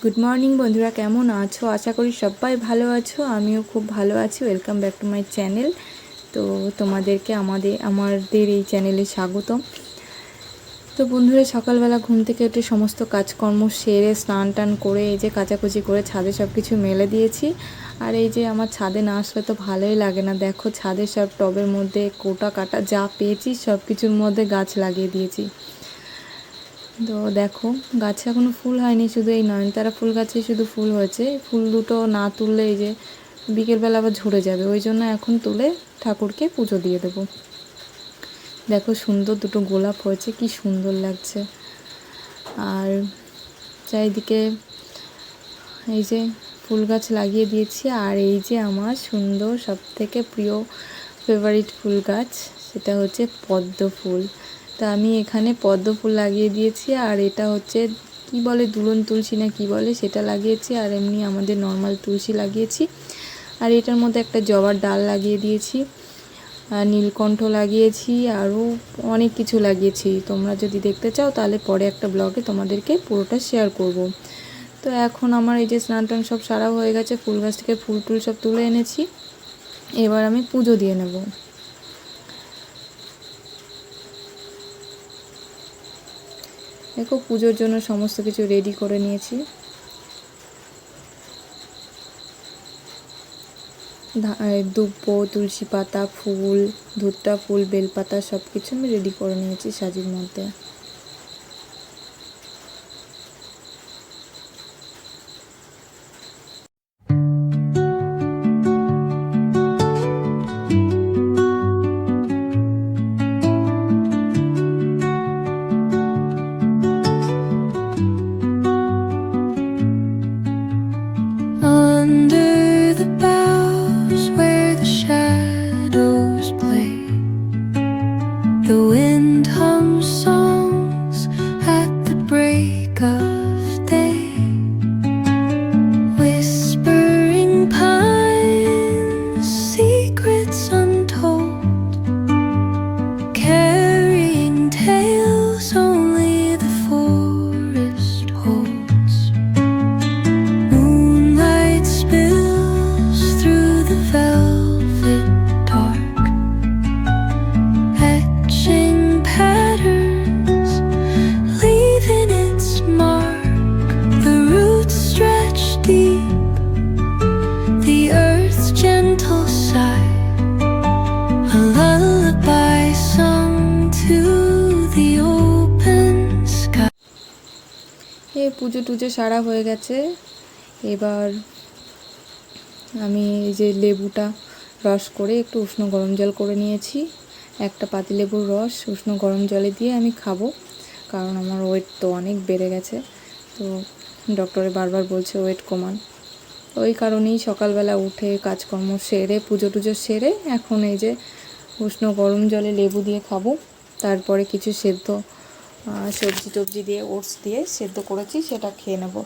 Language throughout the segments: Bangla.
গুড মর্নিং বন্ধুরা, কেমন আছো? আশা করি সবাই ভালো আছো। আমিও খুব ভালো আছি। Welcome back to my channel. তো তোমাদেরকে আমাদের এই চ্যানেলে স্বাগতম। তো বন্ধুরা, সকালবেলা ঘুম থেকে উঠে সমস্ত কাজকর্ম সেরে স্নান টান করে এই যে কাচাকুচি করে ছাদে সব কিছু মেলে দিয়েছি। আর এই যে আমার ছাদে না আসলে তো ভালোই লাগে না। দেখো, ছাদে সব টবের মধ্যে কোটা কাটা যা পেয়েছি সব কিছুর মধ্যে গাছ লাগিয়ে দিয়েছি। তো দেখো, গাছে এখনও ফুল হয়নি, শুধু এই নয়নতারা ফুল গাছে শুধু ফুল হয়েছে। ফুল দুটো না তুললে এই যে বিকেলবেলা আবার ঝরে যাবে, ওই জন্য এখন তুলে ঠাকুরকে পুজো দিয়ে দেবো। দেখো, সুন্দর দুটো গোলাপ হয়েছে, কি সুন্দর লাগছে। আর চারিদিকে এই যে ফুল গাছ লাগিয়ে দিয়েছি। আর এই যে আমার সুন্দর সবথেকে প্রিয় ফেভারিট ফুল গাছ, সেটা হচ্ছে পদ্ম ফুল। তা আমি এখানে পদ্ম ফুল লাগিয়ে দিয়েছি। আর এটা হচ্ছে কি বলে, দুলন তুলসী না কি বলে, সেটা লাগিয়েছি। আর এমনি আমাদের নর্মাল তুলসী লাগিয়েছি। আর এটার মধ্যে একটা জবার ডাল লাগিয়ে দিয়েছি, আর নীলকণ্ঠ লাগিয়েছি, আরও অনেক কিছু লাগিয়েছি। তোমরা যদি দেখতে চাও তাহলে পরে একটা ব্লগে তোমাদেরকে পুরোটা শেয়ার করব। তো এখন আমার এই যে স্নান টান সব সারা হয়ে গেছে, ফুল গাছ থেকে ফুল টুল সব তুলে এনেছি। এবার আমি পুজো দিয়ে নেব। দেখো, পুজোর জন্য সমস্ত কিছু রেডি করে নিয়েছি। দুব্ব, তুলসী পাতা, ফুল, ধূপটা ফুল, বেলপাতা সব কিছু আমি রেডি করে নিয়েছি সাজির মধ্যে। Under the boughs where the shadows play, the wind hums songs at the break of day, whispering pines, secrets untold, carrying tales only the forest holds. Moonlight spills through the velvet dark, etching patterns, leaving its mark. The roots stretch deep, the earth's gentle sigh, a lullaby sung to the open sky. এই পুজো টুজো সারা হয়ে গেছে। এবার আমি এই যে লেবুটা রস করে একটু উষ্ণ গরম জল করে নিয়েছি। একটা পাতিলেবুর রস উষ্ণ গরম জলে দিয়ে আমি খাবো, কারণ আমার ওয়েট তো অনেক বেড়ে গেছে। তো ডক্টরে বারবার বলছে ওয়েট কমান। ওই কারণেই সকালবেলা উঠে কাজকর্ম সেরে পুজো টুজো সেরে এখন এই যে উষ্ণ গরম জলে লেবু দিয়ে খাবো। তারপরে কিছু সেদ্ধ সবজি টবজি দিয়ে ওটস দিয়ে সেদ্ধ করেছি, সেটা খেয়ে নেবো।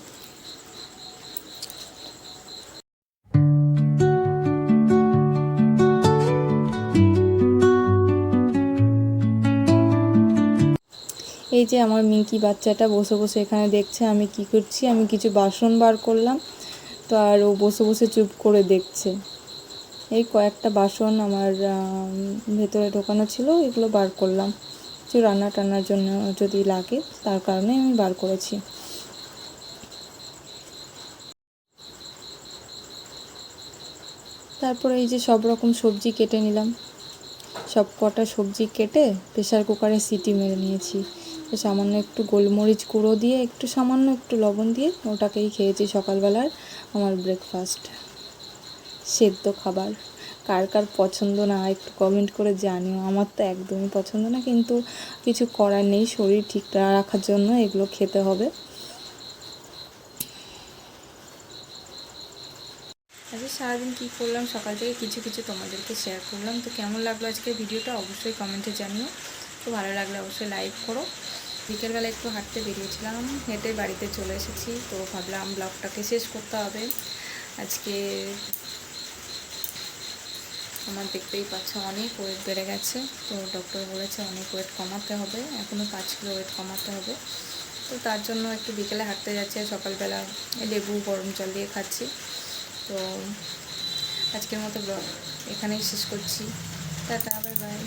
এই যে আমার মিঙ্কি বাচ্চাটা বসে বসে এখানে দেখছে আমি কি করছি। আমি কিছু বাসন বার করলাম, তো আর ও বসে বসে চুপ করে দেখছে। এই কয়েকটা বাসন আমার ভেতরে ঢোকানো ছিল, এগুলো বার করলাম। কিছু রান্না টান্নার জন্য যদি লাগে তার কারণে আমি বার করেছি। তারপরে এই যে সব রকম সবজি কেটে নিলাম। সব কটা সবজি কেটে প্রেসার কুকারে সিটি মেরে নিয়েছি। সামান্য একটু গোলমরিচ গুঁড়ো দিয়ে সামান্য একটু লবণ দিয়ে ওটাকেই খেয়েছি সকালবেলার আমার ব্রেকফাস্ট, সেদ্ধ খাবার। কার কার পছন্দ না একটু কমেন্ট করে জানিও। আমার তো একদমই পছন্দ না, কিন্তু কিছু করার নেই, শরীর ঠিক রাখার জন্য এগুলো খেতে হবে। আজকে সারাদিন কী করলাম সকাল থেকে কিছু কিছু তোমাদেরকে শেয়ার করলাম। তো কেমন লাগলো আজকে ভিডিওটা অবশ্যই কমেন্টে জানিও। তো ভালো লাগলে অবশ্যই লাইক করো। বিকেলবেলা একটু হাঁটতে বেরিয়েছিলাম, হেঁটে বাড়িতে চলে এসেছি। তো ভাবলাম ব্লগটাকে শেষ করতে হবে আজকে। আমার দেখতেই পাচ্ছ অনেক ওয়েট বেড়ে গেছে। তো ডক্টর বলেছে অনেক ওয়েট কমাতে হবে, এখনও 5 কিলো ওয়েট কমাতে হবে। তো তার জন্য একটু বিকেলে হাঁটতে যাচ্ছি, আর সকালবেলা লেবু গরম জল দিয়ে খাচ্ছি। তো আজকের মতো ব্লগ এখানেই শেষ করছি। Tata, bye bye.